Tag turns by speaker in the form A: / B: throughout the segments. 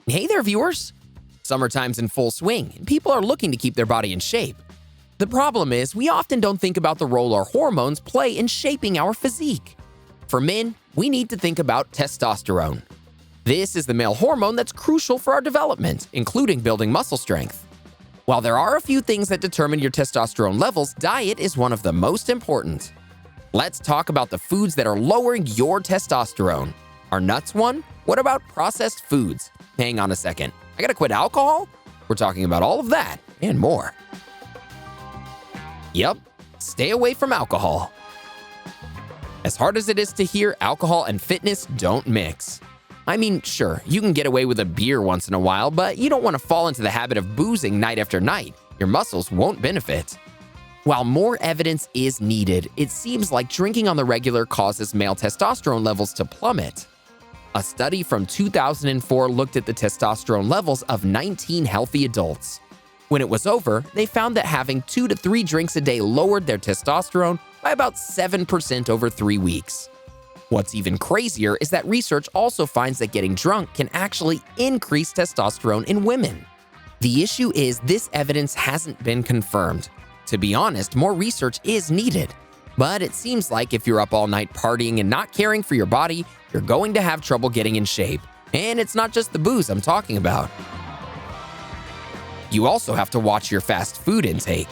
A: Hey there, viewers! Summertime's in full swing, and people are looking to keep their body in shape. The problem is, we often don't think about the role our hormones play in shaping our physique. For men, we need to think about testosterone. This is the male hormone that's crucial for our development, including building muscle strength. While there are a few things that determine your testosterone levels, diet is one of the most important. Let's talk about the foods that are lowering your testosterone. Are nuts one? What about processed foods? Hang on a second. I gotta quit alcohol? We're talking about all of that and more. Yep, stay away from alcohol. As hard as it is to hear, alcohol and fitness don't mix. I mean, sure, you can get away with a beer once in a while, but you don't want to fall into the habit of boozing night after night. Your muscles won't benefit. While more evidence is needed, it seems like drinking on the regular causes male testosterone levels to plummet. A study from 2004 looked at the testosterone levels of 19 healthy adults. When it was over, they found that having 2 to 3 drinks a day lowered their testosterone by about 7% over 3 weeks. What's even crazier is that research also finds that getting drunk can actually increase testosterone in women. The issue is this evidence hasn't been confirmed. To be honest, more research is needed. But it seems like if you're up all night partying and not caring for your body, you're going to have trouble getting in shape. And it's not just the booze I'm talking about. You also have to watch your fast food intake.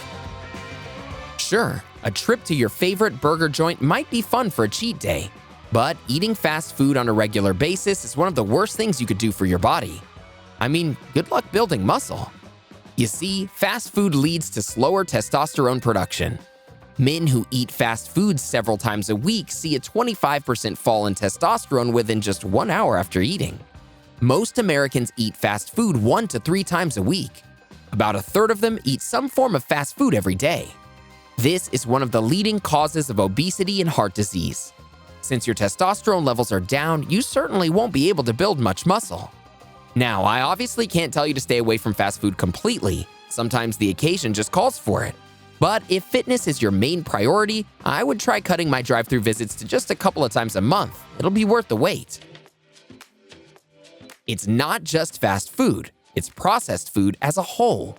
A: Sure, a trip to your favorite burger joint might be fun for a cheat day, but eating fast food on a regular basis is one of the worst things you could do for your body. I mean, good luck building muscle. You see, fast food leads to slower testosterone production. Men who eat fast foods several times a week see a 25% fall in testosterone within just 1 hour after eating. Most Americans eat fast food 1 to 3 times a week. About a third of them eat some form of fast food every day. This is one of the leading causes of obesity and heart disease. Since your testosterone levels are down, you certainly won't be able to build much muscle. Now, I obviously can't tell you to stay away from fast food completely. Sometimes the occasion just calls for it. But if fitness is your main priority, I would try cutting my drive-thru visits to just a couple of times a month. It'll be worth the wait. It's not just fast food, it's processed food as a whole.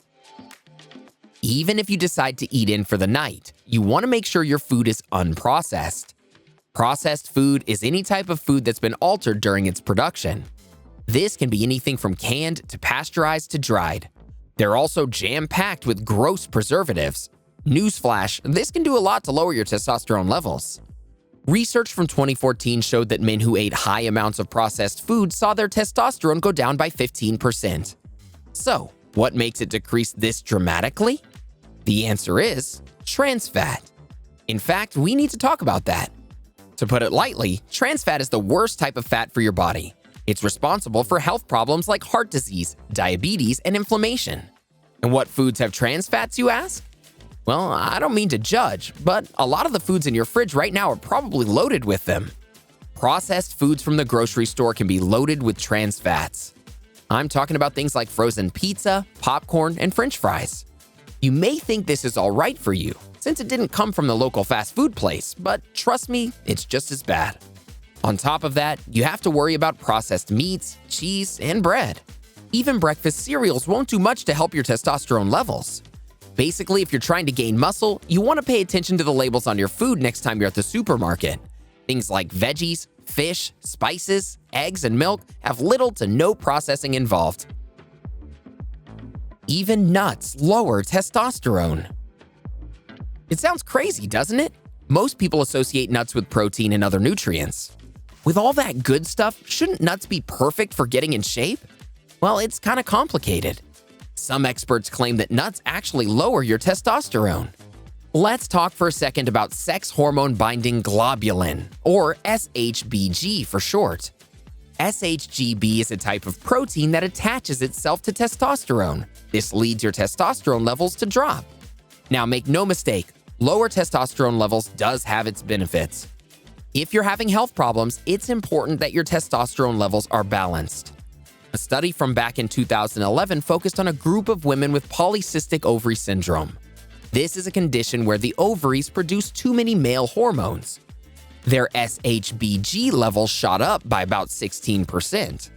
A: Even if you decide to eat in for the night, you want to make sure your food is unprocessed. Processed food is any type of food that's been altered during its production. This can be anything from canned to pasteurized to dried. They're also jam-packed with gross preservatives. Newsflash, this can do a lot to lower your testosterone levels. Research from 2014 showed that men who ate high amounts of processed food saw their testosterone go down by 15%. So, what makes it decrease this dramatically? The answer is trans fat. In fact, we need to talk about that. To put it lightly, trans fat is the worst type of fat for your body. It's responsible for health problems like heart disease, diabetes, and inflammation. And what foods have trans fats, you ask? Well, I don't mean to judge, but a lot of the foods in your fridge right now are probably loaded with them. Processed foods from the grocery store can be loaded with trans fats. I'm talking about things like frozen pizza, popcorn, and French fries. You may think this is all right for you, since it didn't come from the local fast food place, but trust me, it's just as bad. On top of that, you have to worry about processed meats, cheese, and bread. Even breakfast cereals won't do much to help your testosterone levels. Basically, if you're trying to gain muscle, you want to pay attention to the labels on your food next time you're at the supermarket. Things like veggies, fish, spices, eggs, and milk have little to no processing involved. Even nuts lower testosterone. It sounds crazy, doesn't it? Most people associate nuts with protein and other nutrients. With all that good stuff, shouldn't nuts be perfect for getting in shape? Well, it's kind of complicated. Some experts claim that nuts actually lower your testosterone. Let's talk for a second about sex hormone-binding globulin, or SHBG for short. SHGB is a type of protein that attaches itself to testosterone. This leads your testosterone levels to drop. Now, make no mistake, lower testosterone levels does have its benefits. If you're having health problems, it's important that your testosterone levels are balanced. A study from back in 2011 focused on a group of women with polycystic ovary syndrome. This is a condition where the ovaries produce too many male hormones. Their SHBG levels shot up by about 16%.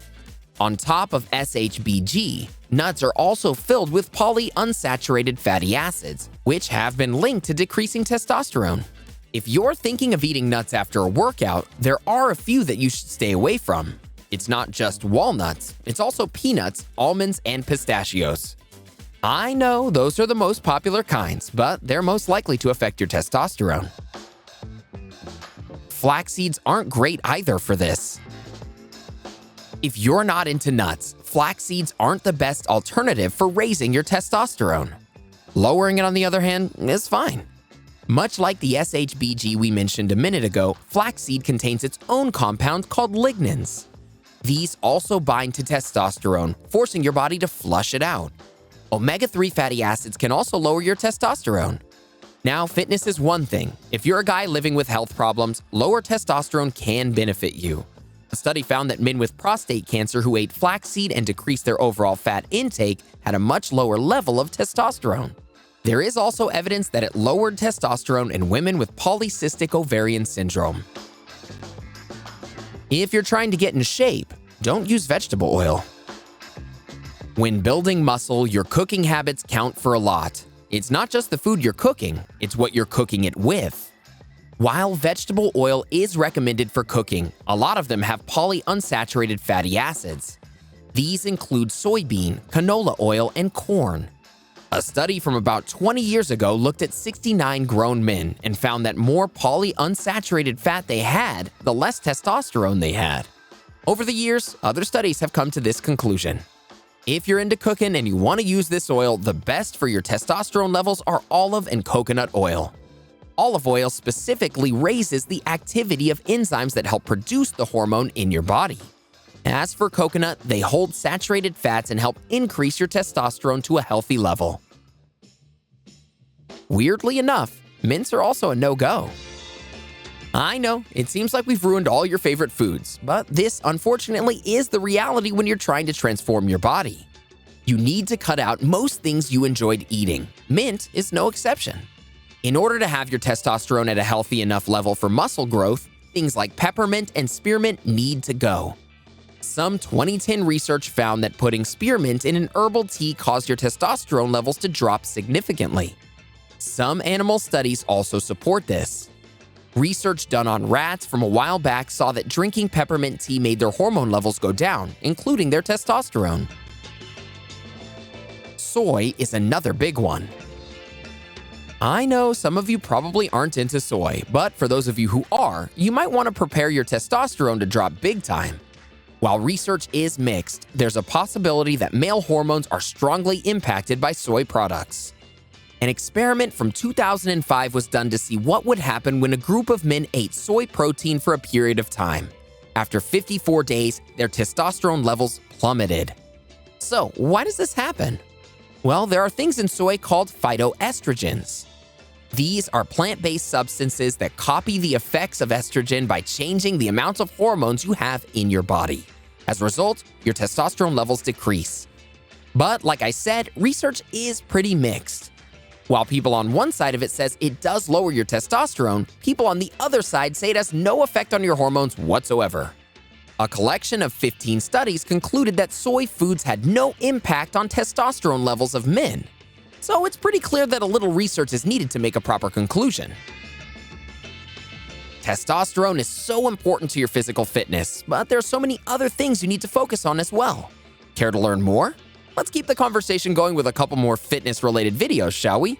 A: On top of SHBG, nuts are also filled with polyunsaturated fatty acids, which have been linked to decreasing testosterone. If you're thinking of eating nuts after a workout, there are a few that you should stay away from. It's not just walnuts, it's also peanuts, almonds, and pistachios. I know those are the most popular kinds, but they're most likely to affect your testosterone. Flax seeds aren't great either for this. If you're not into nuts, flax seeds aren't the best alternative for raising your testosterone. Lowering it, on the other hand, is fine. Much like the SHBG we mentioned a minute ago, flaxseed contains its own compound called lignans. These also bind to testosterone, forcing your body to flush it out. Omega-3 fatty acids can also lower your testosterone. Now, fitness is one thing. If you're a guy living with health problems, lower testosterone can benefit you. A study found that men with prostate cancer who ate flaxseed and decreased their overall fat intake had a much lower level of testosterone. There is also evidence that it lowered testosterone in women with polycystic ovarian syndrome. If you're trying to get in shape, don't use vegetable oil. When building muscle, your cooking habits count for a lot. It's not just the food you're cooking, it's what you're cooking it with. While vegetable oil is recommended for cooking, a lot of them have polyunsaturated fatty acids. These include soybean, canola oil, and corn. A study from about 20 years ago looked at 69 grown men and found that more polyunsaturated fat they had, the less testosterone they had. Over the years, other studies have come to this conclusion. If you're into cooking and you want to use this oil, the best for your testosterone levels are olive and coconut oil. Olive oil specifically raises the activity of enzymes that help produce the hormone in your body. As for coconut, they hold saturated fats and help increase your testosterone to a healthy level. Weirdly enough, mints are also a no-go. I know, it seems like we've ruined all your favorite foods, but this unfortunately is the reality when you're trying to transform your body. You need to cut out most things you enjoyed eating. Mint is no exception. In order to have your testosterone at a healthy enough level for muscle growth, things like peppermint and spearmint need to go. Some 2010 research found that putting spearmint in an herbal tea caused your testosterone levels to drop significantly. Some animal studies also support this. Research done on rats from a while back saw that drinking peppermint tea made their hormone levels go down, including their testosterone. Soy is another big one. I know some of you probably aren't into soy, but for those of you who are, you might want to prepare your testosterone to drop big time. While research is mixed, there's a possibility that male hormones are strongly impacted by soy products. An experiment from 2005 was done to see what would happen when a group of men ate soy protein for a period of time. After 54 days, their testosterone levels plummeted. So, why does this happen? Well, there are things in soy called phytoestrogens. These are plant-based substances that copy the effects of estrogen by changing the amount of hormones you have in your body. As a result, your testosterone levels decrease. But like I said, research is pretty mixed. While people on one side of it says it does lower your testosterone, people on the other side say it has no effect on your hormones whatsoever. A collection of 15 studies concluded that soy foods had no impact on testosterone levels of men. So it's pretty clear that a little research is needed to make a proper conclusion. Testosterone is so important to your physical fitness, but there are so many other things you need to focus on as well. Care to learn more? Let's keep the conversation going with a couple more fitness-related videos, shall we?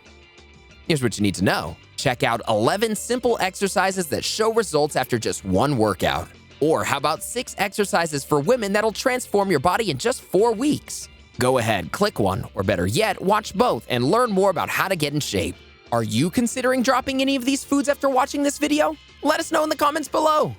A: Here's what you need to know. Check out 11 simple exercises that show results after just one workout. Or how about 6 exercises for women that'll transform your body in just 4 weeks? Go ahead, click one, or better yet, watch both and learn more about how to get in shape. Are you considering dropping any of these foods after watching this video? Let us know in the comments below.